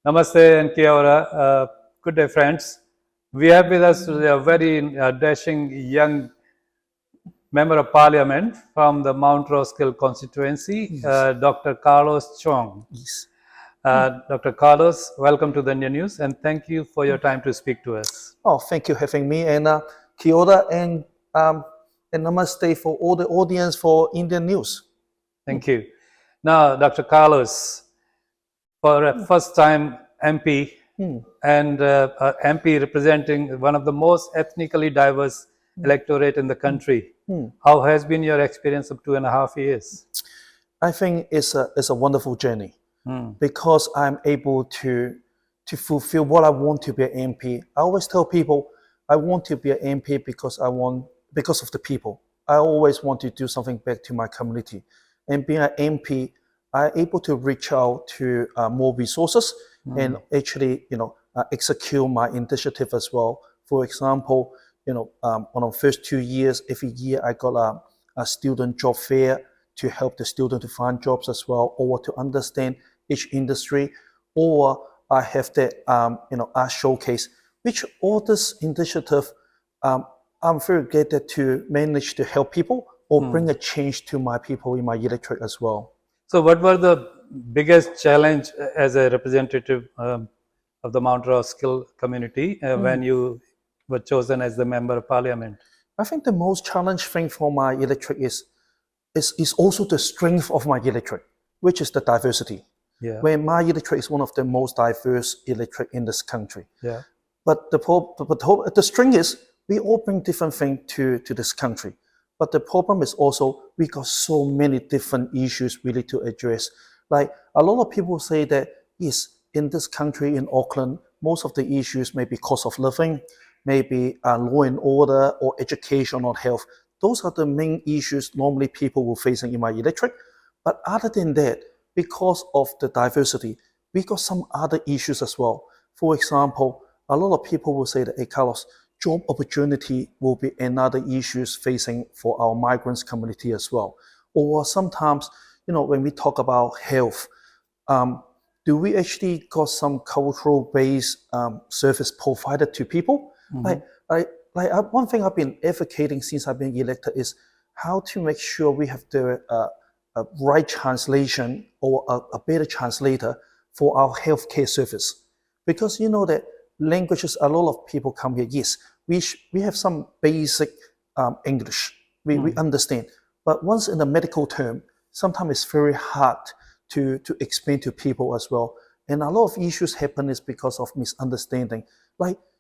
Namaste and kia ora. Good day, friends. We have with us today a very dashing young member of parliament from the Mount Roskill constituency, Dr. Carlos Chong. Yes. Dr. Carlos, welcome to the Indian News and thank you for your time to speak to us. Oh, thank you for having me, and kia ora and namaste for all the audience for Indian News. Thank you. Now, Dr. Carlos, for a first time MP and MP representing one of the most ethnically diverse electorate in the country, how has been your experience of 2.5 years? I think it's a wonderful journey because I'm able to fulfill what I want to be an MP. I always tell people I want to be an MP because of the people. I always want to do something back to my community, and being an MP, I'm able to reach out to more resources and actually, execute my initiative as well. For example, on the first 2 years, every year I got a student job fair to help the student to find jobs as well, or to understand each industry, or I have the art showcase, which all this initiative, I'm very glad to manage to help people or bring a change to my people in my electorate as well. So what were the biggest challenge as a representative of the Mount Roskill community when you were chosen as the member of parliament? I think the most challenging thing for my electorate is also the strength of my electorate, which is the diversity. Yeah. Where my electorate is one of the most diverse electorate in this country. Yeah. But the strength is we all bring different things to this country. But the problem is also we got so many different issues we need to address. Like a lot of people say that yes, in this country, in Auckland, most of the issues may be cost of living, maybe law and order, or education or health. Those are the main issues normally people will facing in my electorate. But other than that, because of the diversity, we got some other issues as well. For example, a lot of people will say that, hey, Carlos, job opportunity will be another issue facing for our migrants community as well. Or sometimes, when we talk about health, do we actually got some cultural-based service provided to people? One thing I've been advocating since I've been elected is how to make sure we have the right translation or a better translator for our healthcare service. Because you know that languages, a lot of people come here, yes, we have some basic English, we understand. But once in the medical term, sometimes it's very hard to explain to people as well. And a lot of issues happen is because of misunderstanding.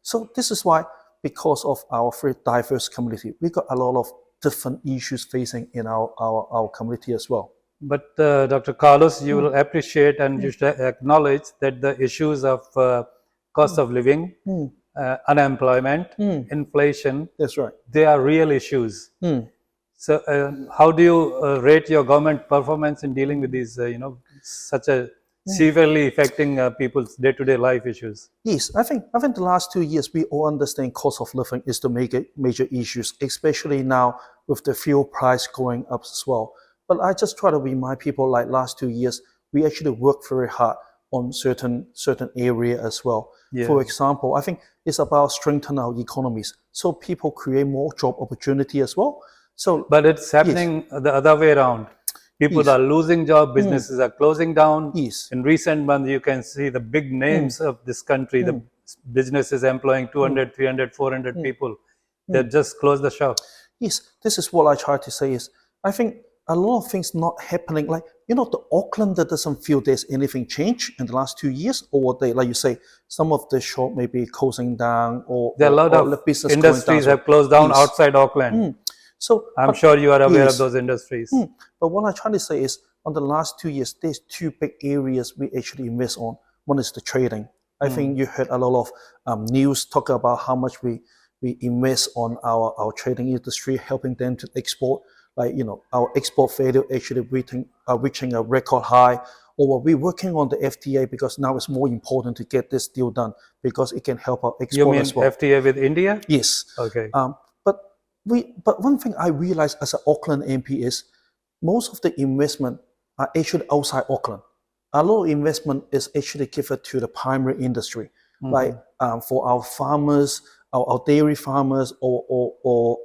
So this is why, because of our very diverse community, we got a lot of different issues facing in our community as well. But Dr. Carlos, you will appreciate and you should acknowledge that the issues of cost of living, unemployment, inflation, That's right. They are real issues. So how do you rate your government performance in dealing with these, such a severely affecting people's day-to-day life issues? Yes, I think the last 2 years we all understand cost of living is the major issues, especially now with the fuel price going up as well. But I just try to remind people, like last 2 years, we actually work very hard on certain area as well. Yeah. For example, I think it's about strengthening our economies, so people create more job opportunity as well. But it's happening the other way around. People are losing jobs, businesses are closing down. Yes. In recent months, you can see the big names of this country, the businesses employing 200, 300, 400 people. They've just closed the shop. Yes, this is what I try to say is, I think a lot of things not happening. Like, the Auckland that doesn't feel there's anything changed in the last 2 years, or they, like you say, some of the shop may be closing down, or there are a lot of business industries have closed down outside Auckland. So I'm sure you are aware of those industries. But what I'm trying to say is, on the last 2 years, there's two big areas we actually invest on. One is the trading. I think you heard a lot of news talk about how much we invest on our trading industry, helping them to export. Like, our export value actually reaching a record high. Or we're working on the FTA because now it's more important to get this deal done because it can help our export as well. You mean FTA with India? Yes. Okay. But one thing I realized as an Auckland MP is most of the investment are actually outside Auckland. a lot of investment is actually given to the primary industry, like for our farmers, our dairy farmers, or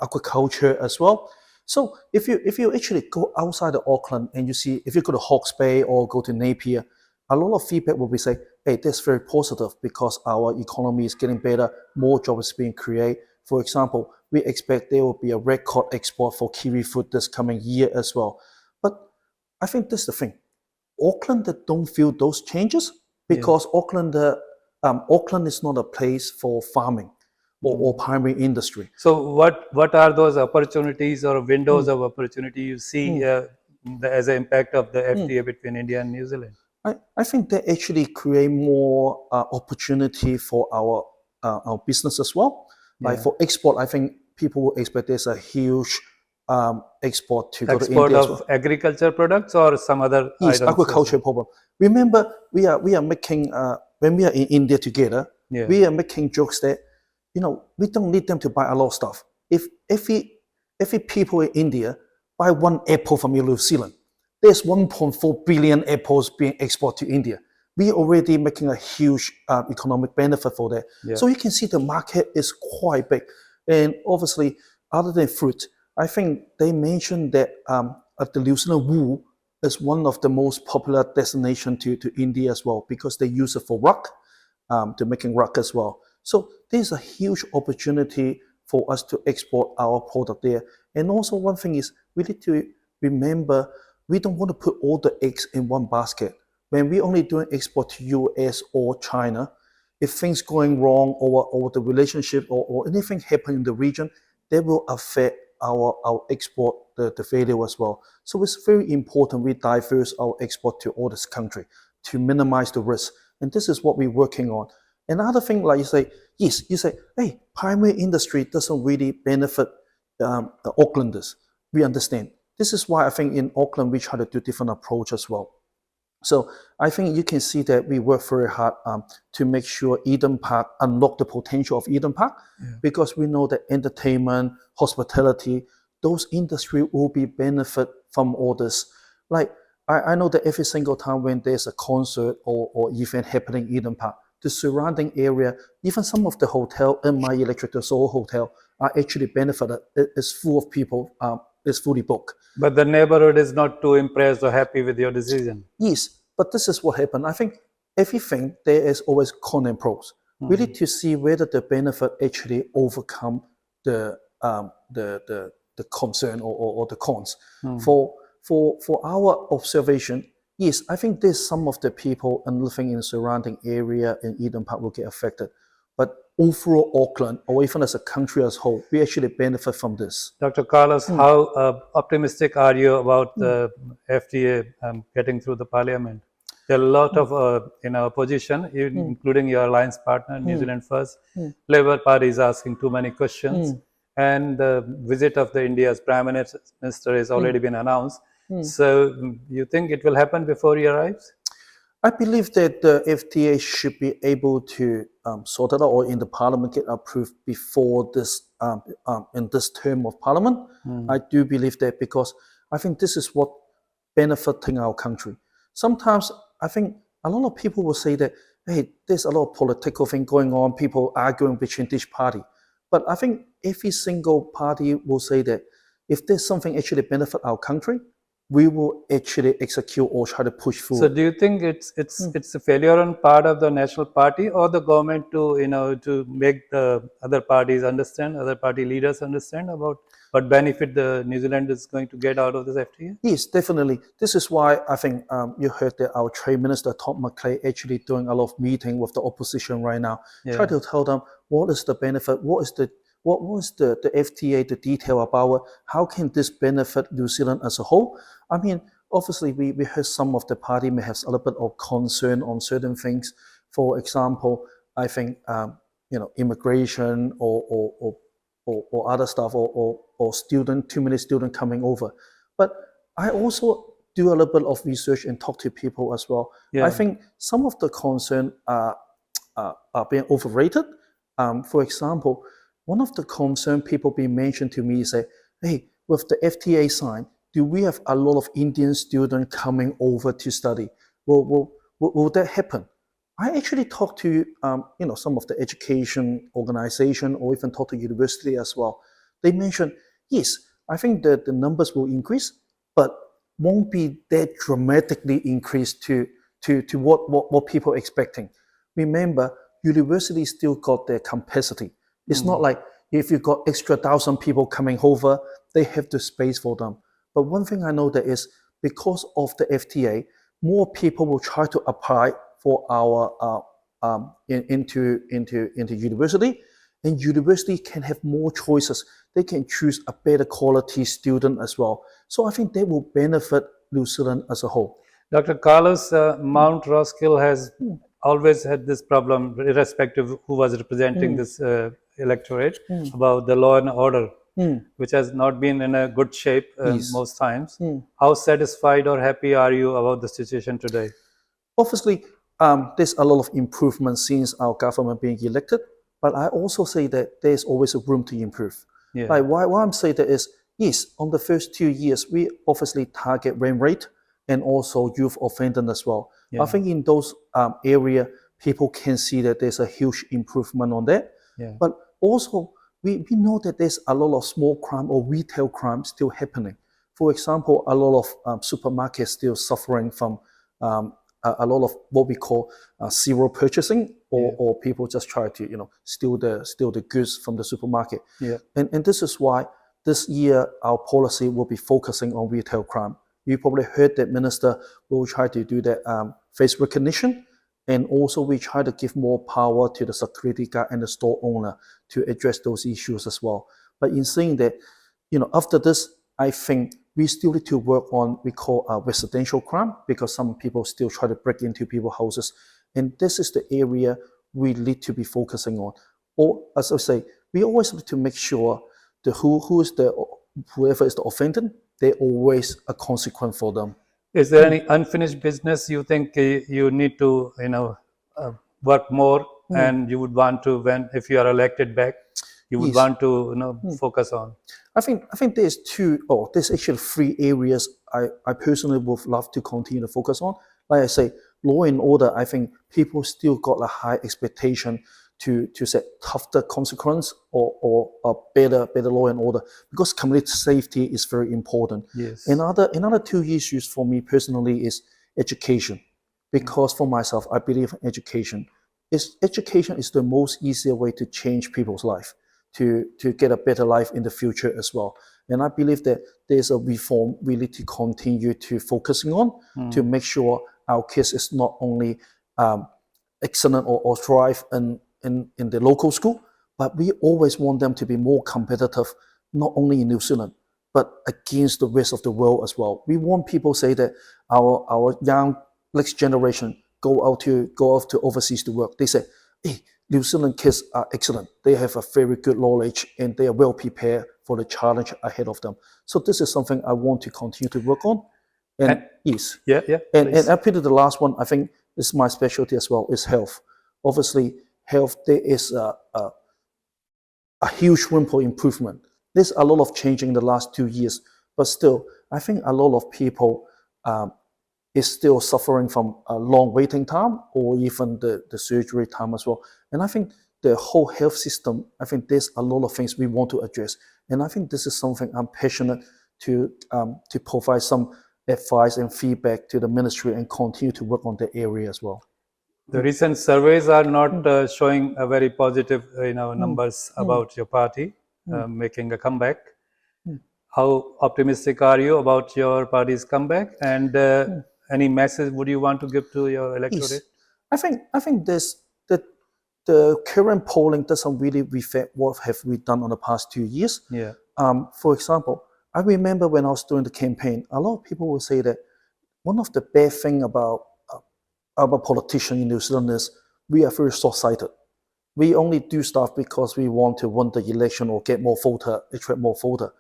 agriculture as well. So if you actually go outside of Auckland and you see, if you go to Hawke's Bay or go to Napier, a lot of feedback will be say, hey, that's very positive because our economy is getting better, more jobs being created. For example, we expect there will be a record export for kiwi fruit this coming year as well. But I think that's the thing. Auckland don't feel those changes because Auckland is not a place for farming or primary industry. So what are those opportunities or windows of opportunity you see as an impact of the FTA between India and New Zealand? I think they actually create more opportunity for our business as well. Like for export, I think people will expect there's a huge export to go to Export India as of well. agriculture products or some other Yes, items? agriculture problem. Remember, we are making when we are in India together, we are making jokes that we don't need them to buy a lot of stuff. If every people in India buy one apple from New Zealand, there's 1.4 billion apples being exported to India. We are already making a huge economic benefit for that. So you can see the market is quite big. And obviously, other than fruit, I think they mentioned that the New Zealand wool is one of the most popular destination to India as well because they use it for rug, to making rug as well. So there's a huge opportunity for us to export our product there. And also one thing is we need to remember we don't want to put all the eggs in one basket. When we only doing export to US or China, if things going wrong or the relationship or anything happen in the region, that will affect our export, the value as well. So it's very important we diverse our export to all this country to minimize the risk. And this is what we're working on. Another thing, like you say, yes, you say, hey, primary industry doesn't really benefit the Aucklanders. We understand. This is why I think in Auckland, we try to do different approach as well. So I think you can see that we work very hard to make sure Eden Park unlock the potential of Eden Park because we know that entertainment, hospitality, those industry will be benefit from all this. Like I know that every single time when there's a concert or event happening in Eden Park, the surrounding area, even some of the hotel in my Electric to Soho hotel are actually benefited. It's full of people. It's fully booked. But the neighborhood is not too impressed or happy with your decision. Yes, but this is what happened. I think everything there is always con and pros. We need to see whether the benefit actually overcome the concern or the cons. For our observation, yes, I think there's some of the people and living in the surrounding area in Eden Park will get affected. But overall Auckland, or even as a country as a whole, we actually benefit from this. Dr. Carlos, how optimistic are you about the FTA getting through the parliament? There are a lot of opposition, including your alliance partner, New Zealand First. Labour Party is asking too many questions. And the visit of the India's Prime Minister has already been announced. So you think it will happen before he arrives? I believe that the FTA should be able to sort it out or in the parliament get approved before this in this term of parliament. I do believe that because I think this is what benefiting our country. Sometimes I think a lot of people will say that, hey, there's a lot of political thing going on, people arguing between each party. But I think every single party will say that if there's something actually benefit our country, we will actually execute or try to push through. So do you think it's a failure on part of the national party or the government to make the other parties understand, other party leaders understand about what benefit the New Zealand is going to get out of this FTA? Yes, definitely. This is why I think you heard that our Trade Minister Tom McClay actually doing a lot of meeting with the opposition right now, try to tell them what is the benefit, what was the FTA, the detail about it, how can this benefit New Zealand as a whole? I mean, obviously we heard some of the party may have a little bit of concern on certain things. For example, I think immigration or other stuff or too many students coming over. But I also do a little bit of research and talk to people as well. I think some of the concern are being overrated. For example, one of the concern people being mentioned to me is say, hey, with the FTA sign, do we have a lot of Indian students coming over to study? will that happen? I actually talked to some of the education organization or even talk to university as well. They mentioned, yes, I think that the numbers will increase, but won't be that dramatically increased to what people are expecting. Remember, universities still got their capacity. It's not like if you got extra 1,000 people coming over, they have the space for them. But one thing I know that is because of the FTA, more people will try to apply for our into university, and university can have more choices. They can choose a better quality student as well. So I think they will benefit New Zealand as a whole. Dr. Carlos, Mount Roskill has always had this problem, irrespective of who was representing this electorate, about the law and order, which has not been in a good shape Yes. most times. How satisfied or happy are you about the situation today? Obviously, there's a lot of improvement since our government being elected, but I also say that there's always a room to improve. Yeah. Like why I'm saying that is, yes, on the first 2 years, we obviously target crime rate and also youth offending as well. I think in those area, people can see that there's a huge improvement on that. Yeah. But also, we know that there's a lot of small crime or retail crime still happening. For example, a lot of supermarkets still suffering from a lot of what we call zero purchasing, or people just try to steal the goods from the supermarket. Yeah. And this is why this year our policy will be focusing on retail crime. You probably heard that minister will try to do that face recognition, and also we try to give more power to the security guard and the store owner to address those issues as well. But in saying that, after this, I think we still need to work on we call residential crime, because some people still try to break into people's houses, and this is the area we need to be focusing on. Or as I say, we always have to make sure the whoever is the offendant, there's always a consequence for them. Is there any unfinished business you think you need to work more, and you would want to, if you are elected back, you would Yes. want to focus on? I think there's there's actually 3 areas I personally would love to continue to focus on. Like I say, law and order, I think people still got a high expectation to set tougher consequence or a better law and order, because community safety is very important. Yes. Another 2 issues for me personally is education, because for myself, I believe in education. Education is the most easier way to change people's life, to get a better life in the future as well. And I believe that there's a reform we need to continue to focusing on to make sure our kids is not only excellent or thrive in the local school, but we always want them to be more competitive, not only in New Zealand, but against the rest of the world as well. We want people to say that our young next generation go out to overseas to work. They say, hey, New Zealand kids are excellent. They have a very good knowledge and they are well prepared for the challenge ahead of them. So this is something I want to continue to work on. And yes. Yeah. And after the last one, I think this is my specialty as well, is health. Obviously, health, there is a huge room for improvement. There's a lot of change in the last 2 years, but still, I think a lot of people is still suffering from a long waiting time or even the surgery time as well. And I think the whole health system, I think there's a lot of things we want to address. And I think this is something I'm passionate to provide some advice and feedback to the ministry and continue to work on that area as well. The recent surveys are not showing a very positive numbers about your party making a comeback. How optimistic are you about your party's comeback? And any message would you want to give to your electorate? Yes. I think the current polling doesn't really reflect what have we done on the past 2 years. Yeah. For example, I remember when I was doing the campaign, a lot of people would say that one of the bad things about politicians in New Zealand is we are very short-sighted. We only do stuff because we want to win the election or get more voter, attract more voter.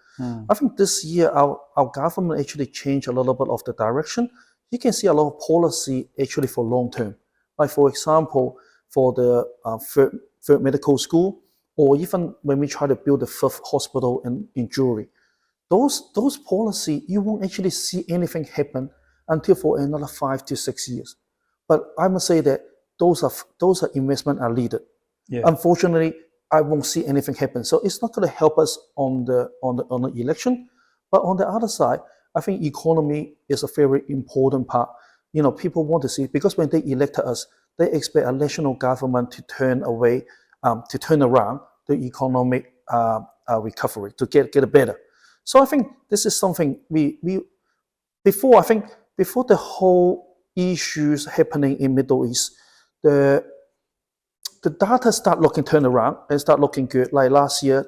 I think this year our government actually changed a little bit of the direction. You can see a lot of policy actually for long term. Like for example, for the third medical school, or even when we try to build the 5th hospital in Jewelry, those policy, you won't actually see anything happen until for another 5 to 6 years. But I must say that those are investment are needed. Yeah. Unfortunately, I won't see anything happen. So it's not going to help us on the election. But on the other side, I think economy is a very important part. You know, people want to see, because when they elected us, they expect a national government to turn around the economic recovery, to get it better. So I think this is something before the whole issues happening in Middle East, the data start turn around and start looking good. Like last year,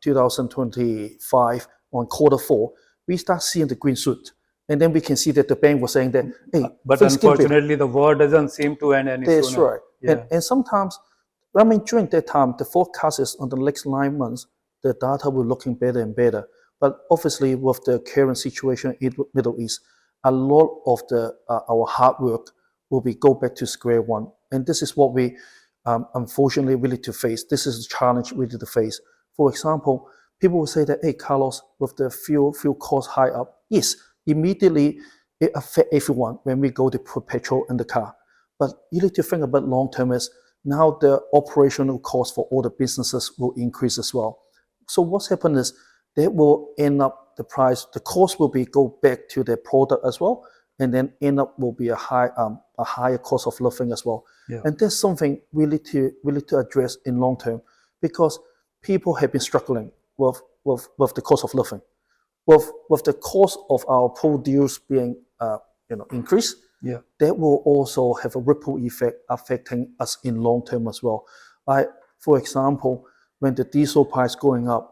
2025 on Q4, we start seeing the green shoot. And then we can see that the bank was saying that, hey, but unfortunately, the war doesn't seem to end any that's sooner. right. Yeah. And sometimes, I mean, during that time, the forecast is on the next 9 months, the data will looking better and better. But obviously, with the current situation in the Middle East, a lot of our hard work will go back to square one. And this is what we unfortunately we need to face. This is a challenge we need to face. For example, people will say that, hey, Carlos, with the fuel cost high up, yes, immediately it affects everyone when we go to put petrol in the car. But you need to think about long term is now the operational cost for all the businesses will increase as well. So what's happened is that will end up the price, the cost will go back to the product as well, and then end up will be a higher cost of living as well. Yeah. And that's something we need to address in long term, because people have been struggling with the cost of living, with the cost of our produce being increased. Yeah. That will also have a ripple effect affecting us in long term as well. Like, for example, when the diesel price going up,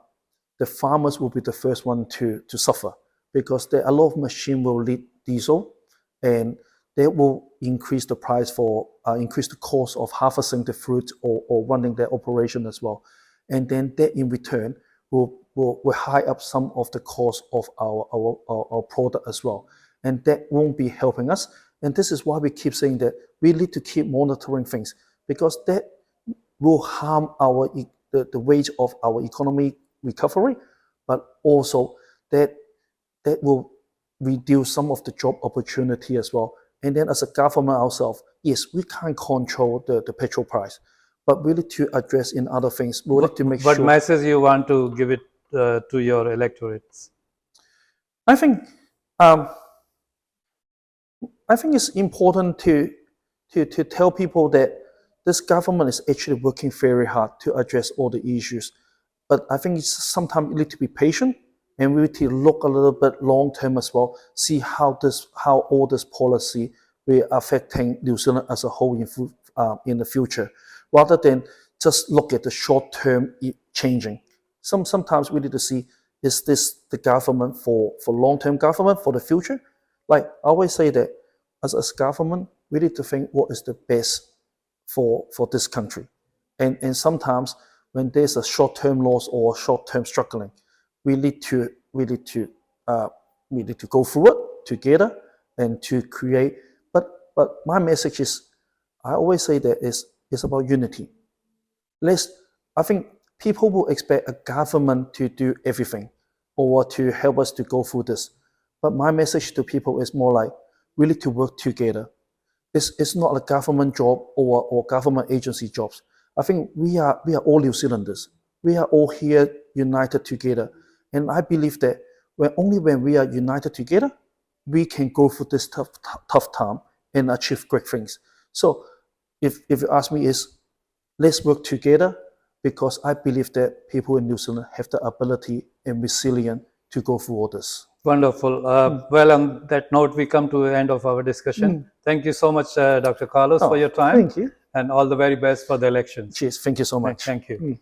the farmers will be the first one to suffer, because there a lot of machine will lead diesel, and that will increase the price increase the cost of harvesting the fruit or running their operation as well. And then that in return will high up some of the cost of our product as well. And that won't be helping us. And this is why we keep saying that we need to keep monitoring things, because that will harm the wage of our economy recovery, but also that will reduce some of the job opportunity as well. And then as a government ourselves, yes, we can't control the petrol price, but we need to address in other things. We need to make sure. What message you want to give it to your electorates? I think it's important to tell people that this government is actually working very hard to address all the issues. But I think it's sometimes you need to be patient, and we need to look a little bit long term as well, see how all this policy will affecting New Zealand as a whole in the future, rather than just look at the short term changing. Sometimes we need to see, is this the government for long term government for the future? Like I always say that as a government, we need to think what is the best for this country, and sometimes when there's a short-term loss or short-term struggling, we need to go through it together and to create. But my message is, I always say that it's about unity. I think people will expect a government to do everything or to help us to go through this. But my message to people is more like, we need to work together. It's not a government job or government agency jobs. I think we are all New Zealanders. We are all here united together. And I believe that only when we are united together, we can go through this tough time and achieve great things. So if you ask me, let's work together, because I believe that people in New Zealand have the ability and resilience to go through all this. Wonderful. Well, on that note, we come to the end of our discussion. Thank you so much, Dr. Carlos, for your time. Thank you. And all the very best for the elections. Cheers. Thank you so much. Thank you.